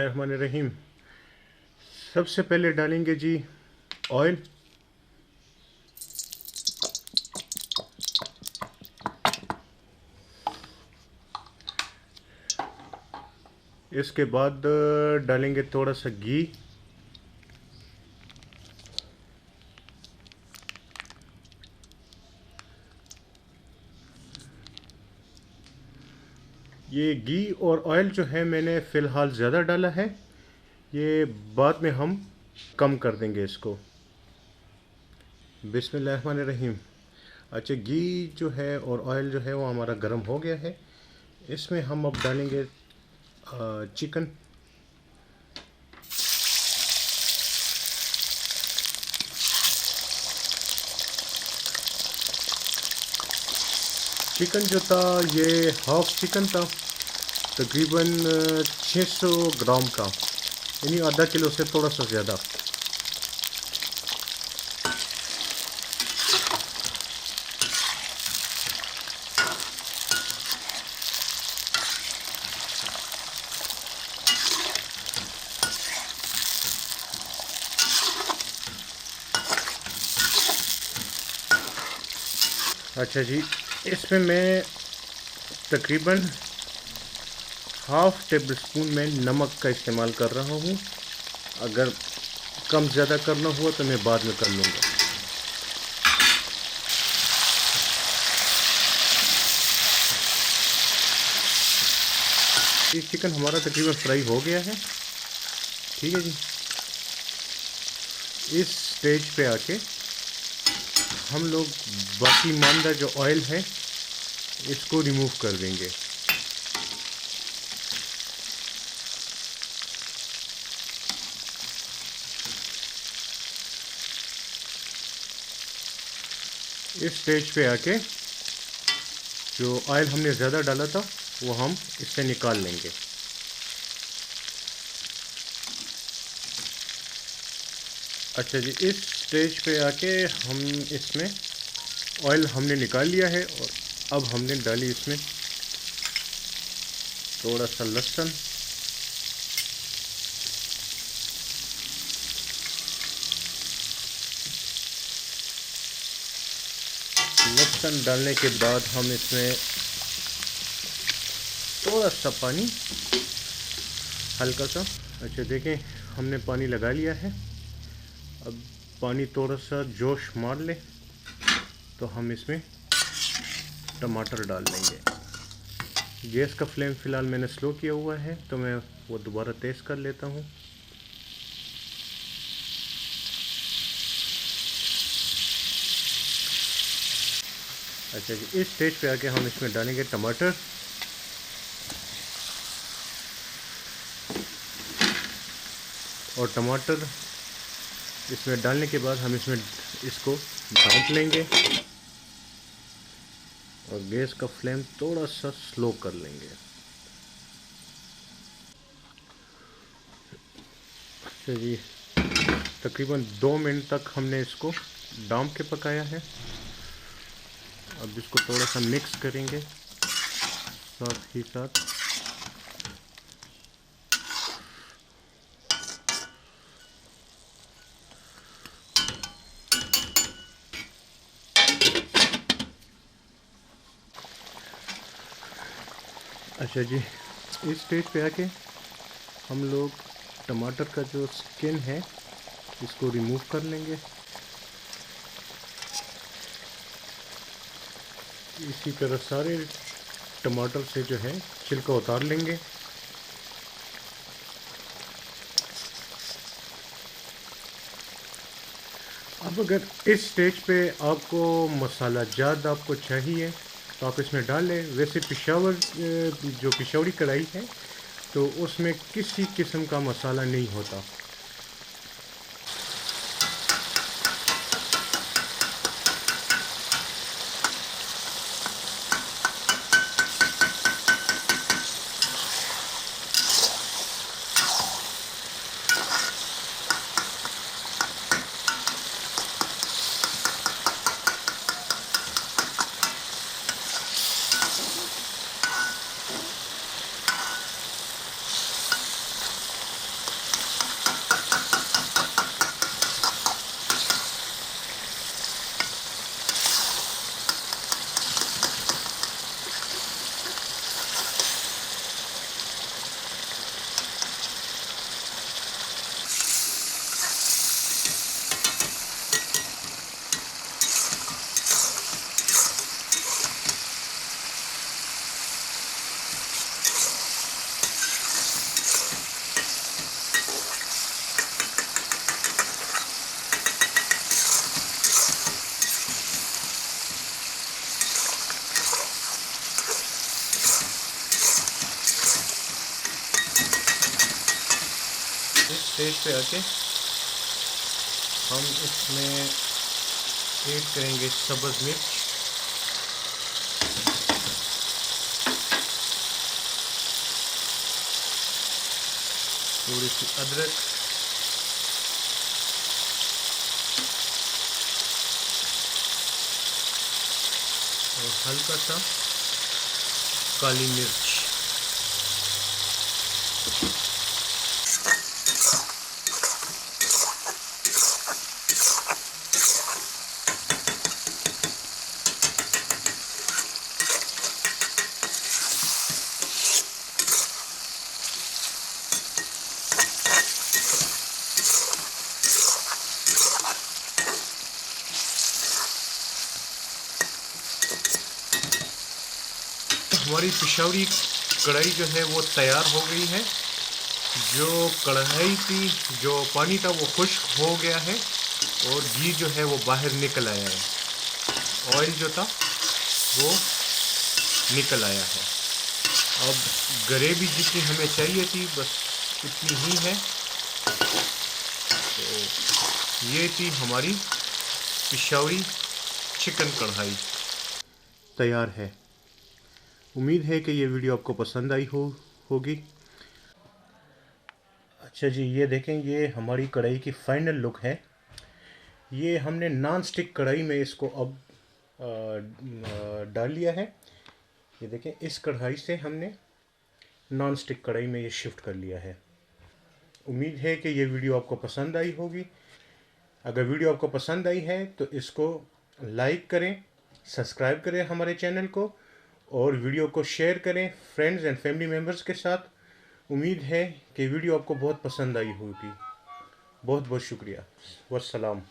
बिस्मिल्लाहिर्रहमानिर्रहीम। सबसे पहले डालेंगे जी ऑयल। इसके बाद डालेंगे थोड़ा सा घी। ये घी और ऑयल जो है मैंने फ़िलहाल ज़्यादा डाला है, ये बाद में हम कम कर देंगे इसको। बिस्मिल्लाहिर्रहमानिर्रहीम। अच्छा, घी जो है और ऑयल जो है वो हमारा गर्म हो गया है। इसमें हम अब डालेंगे चिकन। चिकन जो था ये हाफ चिकन था, तकरीबन 600 ग्राम का, यानी आधा किलो से थोड़ा सा ज़्यादा। अच्छा जी, इसमें मैं तकरीबन हाफ़ टेबल स्पून में नमक का इस्तेमाल कर रहा हूँ। अगर कम ज़्यादा करना हुआ तो मैं बाद में कर लूँगा। ये चिकन हमारा तकरीबन फ्राई हो गया है। ठीक है जी, इस स्टेज पे आके हम लोग बाकी मांदा जो ऑयल है इसको रिमूव कर देंगे। इस स्टेज पे आके जो ऑयल हमने ज़्यादा डाला था वो हम इससे निकाल लेंगे। अच्छा जी, इस स्टेज पे आके हम इसमें ऑयल हमने निकाल लिया है और अब हमने डाली इसमें थोड़ा सा लहसुन। लहसुन डालने के बाद हम इसमें थोड़ा सा पानी, हल्का सा। अच्छा देखें, हमने पानी लगा लिया है। अब पानी थोड़ा सा जोश मार ले तो हम इसमें टमाटर डाल देंगे। गैस का फ्लेम फ़िलहाल मैंने स्लो किया हुआ है, तो मैं वो दोबारा तेज़ कर लेता हूँ। अच्छा जी, इस स्टेज पे आके हम इसमें डालेंगे टमाटर। और टमाटर इसमें डालने के बाद हम इसमें इसको ढाँप लेंगे और गैस का फ्लेम थोड़ा सा स्लो कर लेंगे। अच्छा जी, तकरीबन 2 मिनट तक हमने इसको ढाँप के पकाया है। अब इसको थोड़ा सा मिक्स करेंगे साथ ही साथ। अच्छा जी, इस स्टेज पे आके हम लोग टमाटर का जो स्किन है इसको रिमूव कर लेंगे। इसी तरह सारे टमाटर से जो है छिलका उतार लेंगे। अब अगर इस स्टेज पे आपको मसाला जात आपको चाहिए तो आप इसमें डाल लें। वैसे जो पिशावरी कढ़ाई है तो उसमें किसी किस्म का मसाला नहीं होता। इस स्टेज पे आके हम इसमें ऐड करेंगे सब्ज़ मिर्च, थोड़ी सी अदरक, और हल्का सा काली मिर्च। हमारी पिशावरी कढ़ाई जो है वो तैयार हो गई है। जो कढ़ाई थी, जो पानी था वो खुश्क हो गया है और घी जो है वो बाहर निकल आया है, ऑयल जो था वो निकल आया है। अब ग्रेवी जितनी हमें चाहिए थी बस इतनी ही है। तो ये थी हमारी पिशावरी चिकन कढ़ाई तैयार है। उम्मीद है कि ये वीडियो आपको पसंद आई होगी। अच्छा जी, ये देखें, ये हमारी कढ़ाई की फाइनल लुक है। ये हमने नॉन स्टिक कढ़ाई में इसको अब डाल लिया है। ये देखें, इस कढ़ाई से हमने नॉन स्टिक कढ़ाई में ये शिफ्ट कर लिया है। उम्मीद है कि ये वीडियो आपको पसंद आई होगी। अगर वीडियो आपको पसंद आई है तो इसको लाइक करें, सब्सक्राइब करें हमारे चैनल को, और वीडियो को शेयर करें फ्रेंड्स एंड फैमिली मेम्बर्स के साथ। उम्मीद है कि वीडियो आपको बहुत पसंद आई होगी। बहुत बहुत शुक्रिया। वस्सलाम।